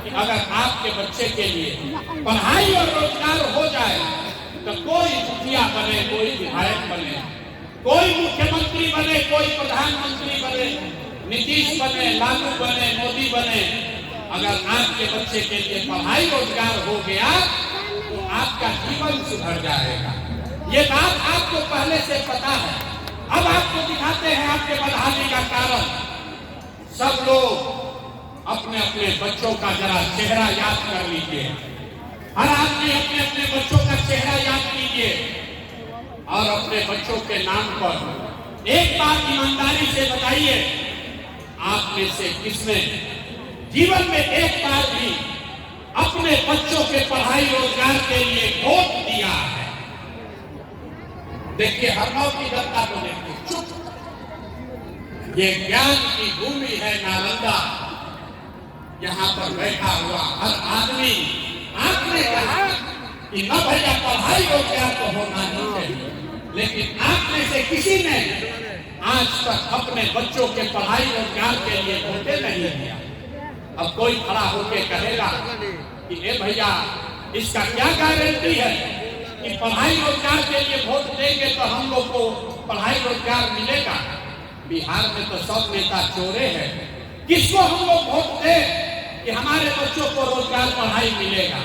कि अगर आपके बच्चे के लिए पढ़ाई और रोजगार हो जाए तो कोई मुखिया बने, कोई विधायक बने, कोई मुख्यमंत्री बने, कोई प्रधानमंत्री बने, नीतीश बने, लालू बने, मोदी बने, अगर आपके बच्चे के लिए पढ़ाई रोजगार हो गया तो आपका जीवन सुधर जाएगा। ये बात आपको पहले से पता है। अब आपको दिखाते हैं आपके बदहाली का कारण। सब लोग अपने अपने बच्चों का जरा चेहरा याद कर लीजिए। हर आदमी अपने अपने बच्चों का चेहरा याद कीजिए और अपने बच्चों के नाम पर एक बात ईमानदारी से बताइए, आप में से किसने जीवन में एक बार भी अपने बच्चों के पढ़ाई रोजगार के लिए वोट दिया है? देखिए, हरनौत की जनता को देखिए, चुप। ये ज्ञान की भूमि है नालंदा। यहाँ पर बैठा हुआ हर आदमी, आपने कहा कि न भैया पढ़ाई रोजगार तो होना नहीं चाहिए, लेकिन आप में से किसी ने आज तक अपने बच्चों के पढ़ाई रोजगार के लिए वोटे नहीं दिया। अब कोई खड़ा होकर कहेगा कि ए भैया, इसका क्या गारंटी है कि पढ़ाई रोजगार के लिए वोट देंगे तो हम लोग को पढ़ाई रोजगार मिलेगा? बिहार में तो सब नेता चोरे हैं। किसको हम लोग वोट दें कि हमारे बच्चों को रोजगार पढ़ाई मिलेगा?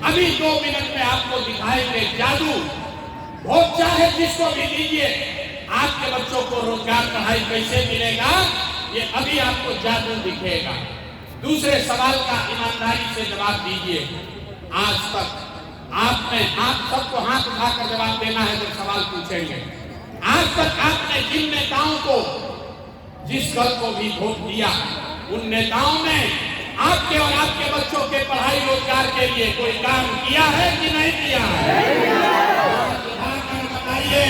अभी 2 मिनट में आपको दिखाएंगे जादू। वोट चाहे जिसको भी दीजिए, आपके बच्चों को रोजगार पढ़ाई कैसे मिलेगा, ये अभी आपको जादू दिखेगा। दूसरे सवाल का ईमानदारी से जवाब दीजिए। आज तक आपने, आप सबको हाथ उठाकर जवाब देना है जब सवाल पूछेंगे। आज तक आपने जिन नेताओं को, जिस दल को भी वोट दिया, उन नेताओं ने आपके और आपके बच्चों के पढ़ाई रोजगार के लिए कोई काम किया है कि नहीं किया है? बताइए।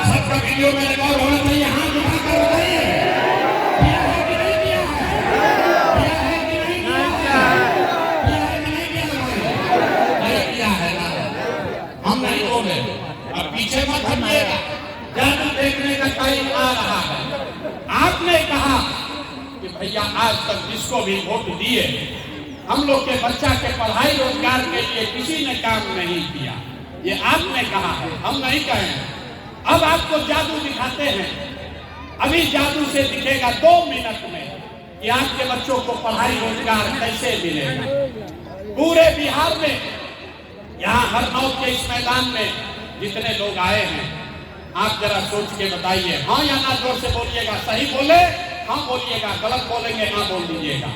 सबका वीडियो में रिकॉर्ड होना चाहिए। हाथ उठाकर बताइए, किया है कि नहीं किया है? किया है कि नहीं किया है? किया है कि नहीं किया है? नहीं किया है ना, हम नहीं बोले। अब पीछे मत हटिएगा, जादू देखने का टाइम आ रहा है। आपने कहा कि भैया आज तक जिसको भी वोट दिए, हम लोग के बच्चा के पढ़ाई रोजगार के लिए किसी ने काम नहीं किया। ये आपने कहा है, हम नहीं कहे। अब आपको जादू दिखाते हैं। अभी जादू से दिखेगा 2 मिनट में कि आपके बच्चों को पढ़ाई रोजगार कैसे मिलेगा। पूरे बिहार में, यहाँ हरनौत के इस मैदान में जितने लोग आए हैं, आप जरा सोच के बताइए। हाँ या ना जोर से बोलिएगा। सही बोले हाँ बोलिएगा, गलत बोलेंगे ना बोल दीजिएगा।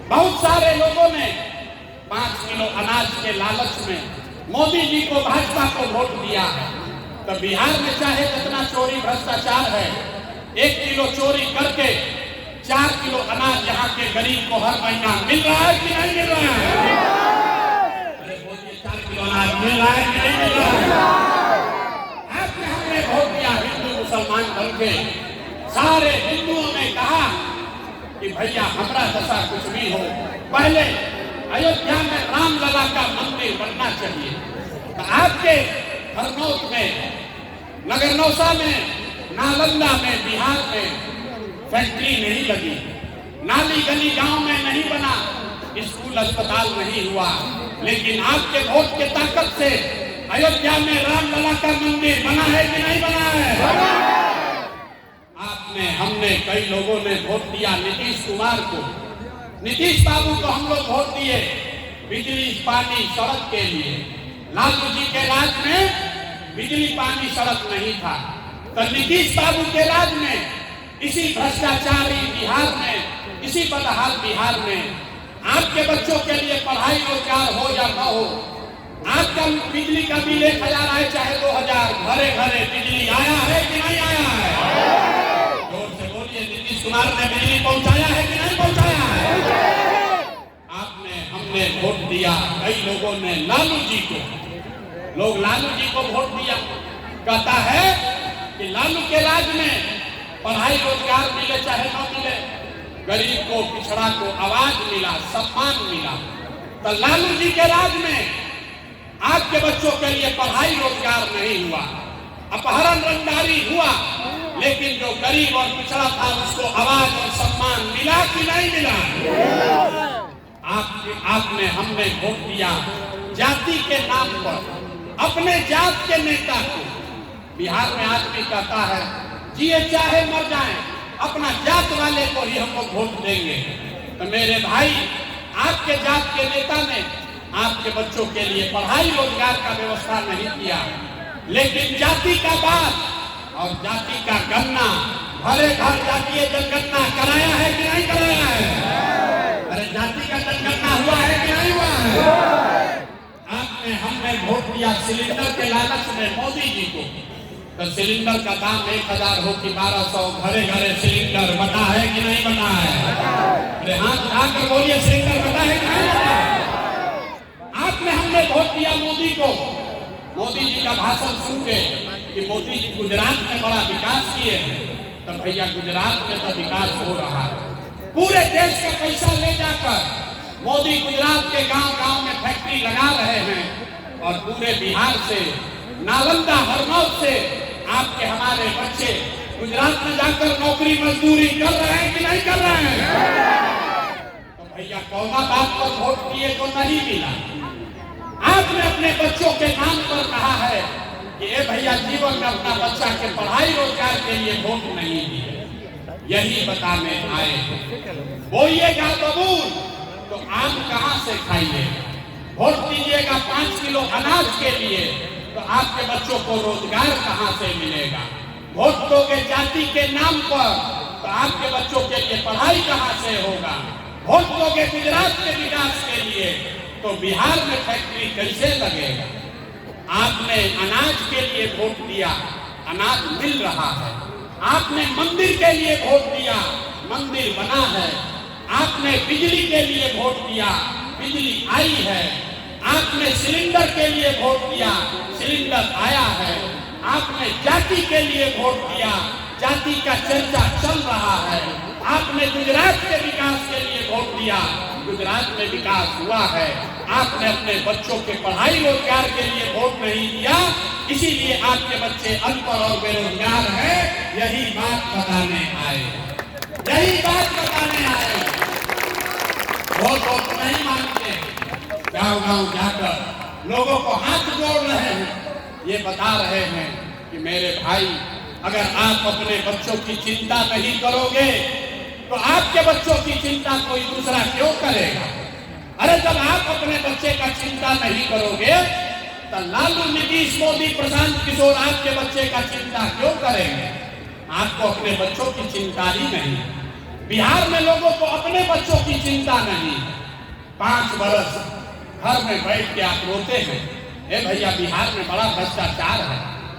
बहुत सारे लोगों ने 5 किलो अनाज के लालच में मोदी जी को, भाजपा को वोट दिया है। तो बिहार में चाहे जितना चोरी भ्रष्टाचार है, 1 किलो चोरी करके 4 किलो अनाज यहाँ के गरीब को हर महीना मिल रहा है कि नहीं मिल रहा है? अरे बोलिए, 4 किलो अनाज मिल रहा है कि नहीं मिल रहा है? आपने हमने वोट दिया हिंदू मुसलमान बन के। सारे हिंदुओं ने कहा कि भैया हमारा दशा कुछ भी हो, पहले अयोध्या में रामलला का मंदिर बनना चाहिए। तो आपके हरनौत में, नगरनौसा में, नालंदा में, बिहार में फैक्ट्री नहीं लगी, नाली गली गांव में नहीं बना, स्कूल अस्पताल नहीं हुआ, लेकिन आपके वोट के ताकत से अयोध्या में रामलला का मंदिर बना है कि नहीं बना है? आपने, हमने, कई लोगों ने वोट दिया नीतीश कुमार को। नीतीश बाबू को हम लोग वोट दिए बिजली पानी सड़क के लिए। लालू जी के राज में बिजली पानी सड़क नहीं था, तो नीतीश बाबू के राज में, इसी भ्रष्टाचारी बिहार में, इसी बदहाल बिहार में आपके बच्चों के लिए पढ़ाई रोजगार हो या न हो, आपका बिजली का बिल 1000 आए चाहे 2000, घरे घरे बिजली आया है कि नहीं आया है? जोर से बोलिए, नीतीश कुमार ने बिजली पहुंचाया है कि नहीं पहुंचाया है? आपने, हमने वोट दिया, कई लोगों ने लालू जी को, लोग लालू जी को वोट दिया। कहता है कि लालू के राज में पढ़ाई रोजगार मिले चाहे न मिले, गरीब को, पिछड़ा को आवाज मिला, सम्मान मिला। तो लालू जी के राज में आपके बच्चों के लिए पढ़ाई रोजगार नहीं हुआ, अपहरण रंगदारी हुआ, लेकिन जो गरीब और पिछड़ा था उसको आवाज और सम्मान मिला कि नहीं मिला? हमने वोट दिया जाति के नाम पर, अपने जात के नेता को। बिहार में आदमी कहता है जिए चाहे मर जाए, अपना जात वाले को ही हम लोग वोट देंगे। तो मेरे भाई, आपके जात के नेता ने आपके बच्चों के लिए पढ़ाई रोजगार का व्यवस्था नहीं किया, लेकिन जाति का बात और जाति का गन्ना, हरे घर जातीय जनगणना कराया है कि नहीं कराया है? अरे जाति का जनगणना हुआ है कि नहीं हुआ है? आपने हमने वोट दिया सिलेंडर के लालच में मोदी जी को, तो सिलेंडर का दाम 1000 हो कि 1200, घरे घरे सिलेंडर बटा है कि नहीं बटा है? अरे हाथ उठाकर बोलिए, सिलेंडर बटा है कि नहीं बटा है? आपने हमने वोट दिया मोदी को, मोदी जी का भाषण सुन के कि मोदी जी गुजरात में बड़ा विकास किए हैं, तो भैया गुजरात में तो विकास हो रहा है। पूरे देश का पैसा ले जाकर मोदी गुजरात के गांव-गांव में फैक्ट्री लगा रहे हैं और पूरे बिहार से, नालंदा, हरनौत से आपके हमारे बच्चे गुजरात में जाकर नौकरी मजदूरी कर रहे हैं कि नहीं कर रहे हैं? तो भैया कौना बात पर वोट दिए तो नहीं मिला। आपने अपने बच्चों के नाम पर कहा है कि ए भैया जीवन में अपना बच्चा के पढ़ाई रोजगार के लिए वोट नहीं दिए। यही बताने आए बोइएगा बबूल तो आम कहां से खाइए, वोट दीजिएगा 5 किलो अनाज के लिए तो आपके बच्चों को रोजगार कहां से मिलेगा? वोट दोगे जाति के नाम पर तो आपके बच्चों के लिए पढ़ाई कहां से होगा? वोट दोगे गुजरात के विकास के लिए तो बिहार में फैक्ट्री कैसे लगेगा? आपने अनाज के लिए वोट दिया, अनाज मिल रहा है। आपने मंदिर के लिए वोट दिया, मंदिर बना है। आपने बिजली के लिए वोट दिया, बिजली आई है। आपने सिलेंडर के लिए वोट दिया, सिलेंडर आया है। आपने जाति के लिए वोट दिया, जाति का चर्चा चल रहा है। आपने गुजरात के विकास के लिए वोट दिया, गुजरात में विकास हुआ है। आपने अपने बच्चों के पढ़ाई रोजगार के लिए वोट नहीं दिया, इसीलिए आपके बच्चे अनपढ़ और बेरोजगार हैं। यही बात बताने आए, यही बात बताने आए। वोट नहीं मांगते, गांव-गांव जाकर लोगों को हाथ जोड़ रहे हैं, ये बता रहे हैं कि मेरे भाई, अगर आप अपने बच्चों की चिंता नहीं करोगे तो आपके बच्चों की चिंता कोई दूसरा क्यों करेगा? अरे जब आप अपने बच्चे का चिंता नहीं करोगे तो लालू, नीतीश, मोदी, प्रशांत किशोर आपके बच्चे का चिंता क्यों करेंगे? आपको अपने बच्चों की चिंता ही नहीं। बिहार में लोगों को अपने बच्चों की चिंता नहीं। 5 बरस घर में बैठ के आप रोते हैं, ए भैया बिहार में बड़ा भ्रष्टाचार है,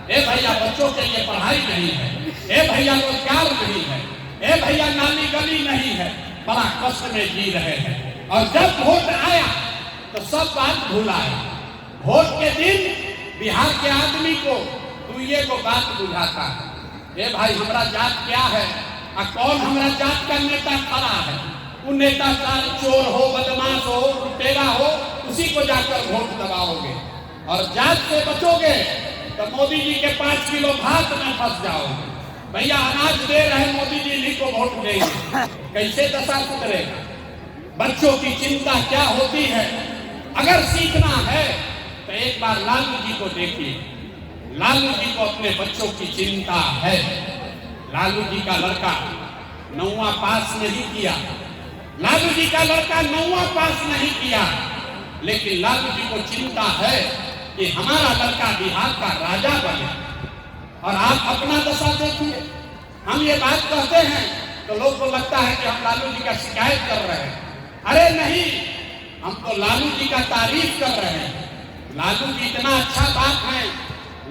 ए भैया बच्चों के लिए पढ़ाई नहीं है, ए भैया रोजगार नहीं है, ए भैया नाली गली नहीं है, बड़ा कष्ट में जी रहे हैं। और जब वोट आया तो सब बात भुलाया। वोट के दिन बिहार के आदमी को दुइये को बात बुझाता है, ए भाई हमारा जात क्या है और कौन हमारा जात का नेता खड़ा है। वो नेता का चोर हो, बदमाश हो, लुटेरा हो, उसी को जाकर वोट दबाओगे। और जात से बचोगे तो मोदी जी के 5 किलो भात में फंस जाओगे। भैया अनाज दे रहे मोदी जी इन्हीं को वोट देंगे, कैसे दशा सुधरेगा? बच्चों की चिंता क्या होती है? अगर सीखना है तो एक बार लालू जी को देखिए। लालू जी को अपने बच्चों की चिंता है। लालू जी का लड़का 9वां पास नहीं किया, लालू जी का लड़का 9वां पास नहीं किया, लेकिन लालू जी को चिंता है कि हमारा लड़का बिहार का राजा बने। और आप अपना दशा देखिए। हम ये बात कहते हैं तो लोग को लगता है कि हम लालू जी का शिकायत कर रहे हैं। अरे नहीं, हम तो लालू जी का तारीफ कर रहे हैं। लालू जी इतना अच्छा बात है,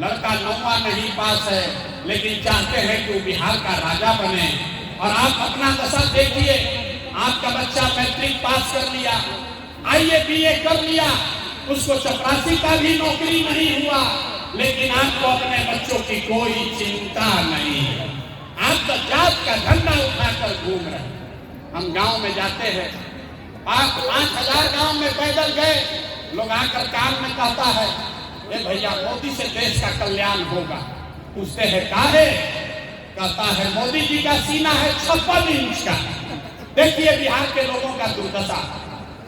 लड़का 9वां नहीं पास है लेकिन चाहते हैं कि वो बिहार का राजा बने। और आप अपना दशा देखिए, आपका बच्चा मैट्रिक पास कर लिया, IAS BA कर लिया, उसको चपरासी का भी नौकरी नहीं हुआ, लेकिन आपको अपने बच्चों की कोई चिंता नहीं है। आप तो जात का झंडा उठाकर घूम रहे हैं। हम गांव में जाते हैं, 5,000 गांव में पैदल गए, लोग आकर कान में कहता है, ए भैया मोदी से देश का कल्याण होगा। पूछते हैं काहे? कहता है मोदी जी का सीना है 56 इंच का। देखिए बिहार के लोगों का दुर्दशा।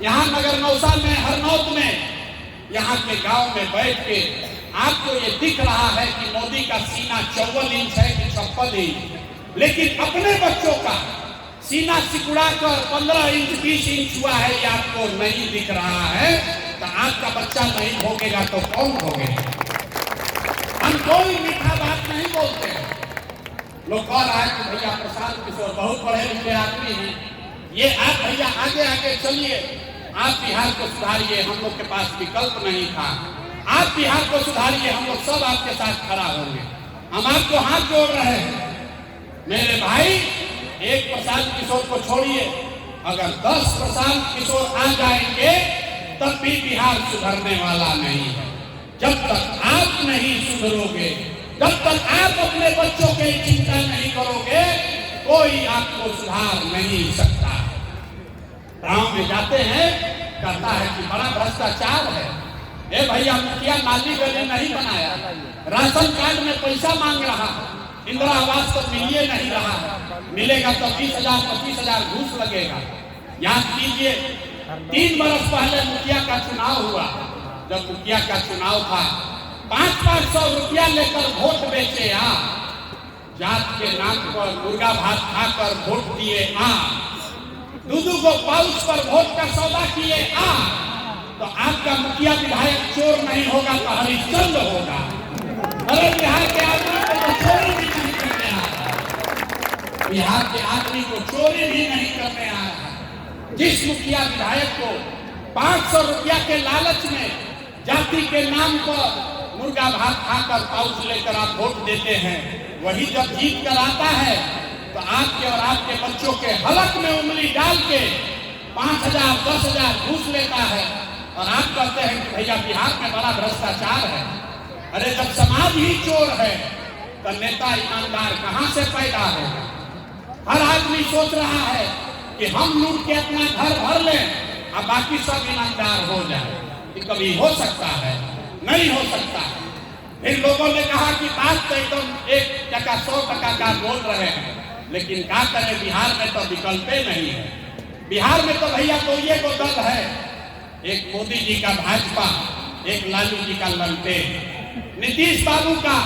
यहाँ नगर नौसा में, हरनौत में, यहाँ के गांव में बैठ के आपको ये दिख रहा है कि मोदी का सीना 54 इंच है कि 56 इंच, लेकिन अपने बच्चों का सीना सिकुड़ा कर 15 इंच 20 इंच हुआ है, ये आपको नहीं दिख रहा है। तो आपका बच्चा नहीं भोगेगा तो कौन भोगेगा? हम कोई मीठा बात नहीं बोलते हैं। लोग कह रहा है कि भैया प्रशांत किशोर बहुत पढ़े लिखे आदमी हैं, ये आप भैया आगे आगे चलिए, आप बिहार को सुधारिए, हम लोग के पास विकल्प नहीं था, आप बिहार को सुधारिए, हम लोग सब आपके साथ खड़ा होंगे, हम आपको हाथ जोड़ रहे हैं। मेरे भाई, एक प्रशांत किशोर को छोड़िए, अगर 10 प्रशांत किशोर आ जाएंगे तब भी बिहार सुधरने वाला नहीं है। जब तक आप नहीं सुधरोगे, जब तक आप अपने बच्चों की चिंता नहीं करोगे, कोई आपको सुधार नहीं सकता। गांव में जाते हैं, कहता है कि बड़ा भ्रष्टाचार है। ए भैया, मुखिया नाली गली नहीं बनाया, राशन कार्ड में पैसा मांग रहा है, इंदिरा आवास तो मिलिए नहीं रहा है, मिलेगा तो 20,000 25,000 घूस लगेगा। याद कीजिए, 3 बरस पहले मुखिया का चुनाव हुआ। जब मुखिया का चुनाव था, 500 रुपया लेकर वोट बेचे आ, जात के नाम पर मुर्गा भात खाकर वोट दिए आ, 2-2 गो पाउच पर वोट का सौदा किए आ, तो आपका मुखिया विधायक चोर नहीं होगा तो हरिश्चंद्र होगा। अरे बिहार के आदमी को तो चोरी भी नहीं करने आ रहा, बिहार के आदमी को चोरी भी नहीं करने आ रहा। जिस मुखिया विधायक को 500 रुपया के लालच में जाति के नाम पर मुर्गा भात खाकर पाउच लेकर आप वोट देते हैं, वही जब जीत कर आता है तो आपके और आपके बच्चों के हलक में उंगली डाल के 5,000 10,000 घूस लेता है, और आप कहते हैं कि भैया बिहार में बड़ा भ्रष्टाचार है। अरे जब समाज ही चोर है तो नेता ईमानदार कहां से पैदा है? हर आदमी सोच रहा है कि हम लूट के अपना घर भर लें और बाकी सब ईमानदार हो जाए। कि कभी हो सकता है? नहीं हो सकता। फिर लोगों ने कहा कि बात तो एकदम 1% 100% का बोल रहे हैं, लेकिन क्या करें, बिहार में तो विकल्प नहीं है। बिहार में तो भैया तो ये को दल है, एक मोदी जी का भाजपा, एक लालू जी का ललटेन। नीतीश बाबू का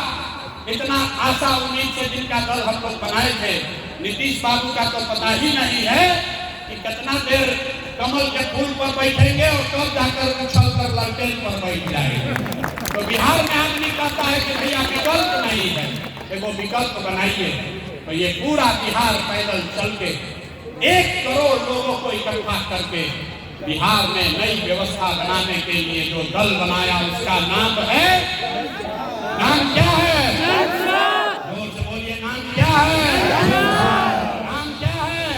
इतना आशा उम्मीद से जिनका दल हम लोग बनाए थे, नीतीश बाबू का तो पता ही नहीं है कि कितना देर कमल के फूल पर बैठेंगे और कब जाकर उछल कर ललटेन पर बैठ जाएंगे। तो बिहार में आदमी कहता है कि भैया विकल्प नहीं है, देखो विकल्प बनाइए। तो ये पूरा बिहार पैदल चल के 1 करोड़ लोगों को इकट्ठा करके बिहार में नई व्यवस्था बनाने के लिए जो दल बनाया, उसका नाम है, नाम क्या है? जोर से बोलिए, नाम क्या है? नाम क्या है?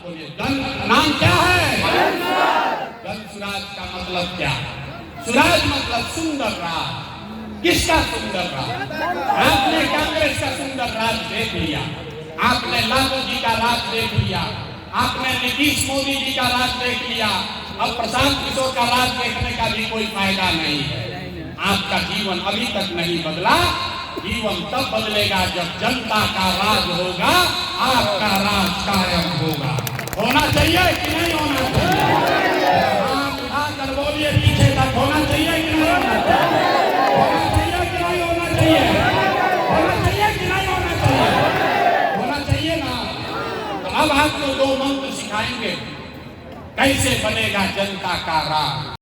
बोलिए, नाम क्या है? जन स्वराज का मतलब क्या? स्वराज मतलब सुंदर राज। किसका सुंदर राज? आपने कांग्रेस का सुंदर राज देख लिया, आपने लालू जी का राज देख लिया, आपने नीतीश मोदी जी का राज देख लिया, अब प्रशांत किशोर का राज देखने का भी कोई फायदा नहीं है। आपका जीवन अभी तक नहीं बदला, जीवन तब बदलेगा जब जनता का राज होगा, आपका राज कायम होगा। होना चाहिए कि नहीं होना चाहिए? उठाकर बोलिए, पीछे तक होना चाहिए कि नहीं होना चाहिए? होना चाहिए कि नहीं होना चाहिए? होना चाहिए कि नहीं होना चाहिए? होना चाहिए ना। तो अब आपको 2 मंत्र सिखाएंगे कैसे बनेगा जनता का राज।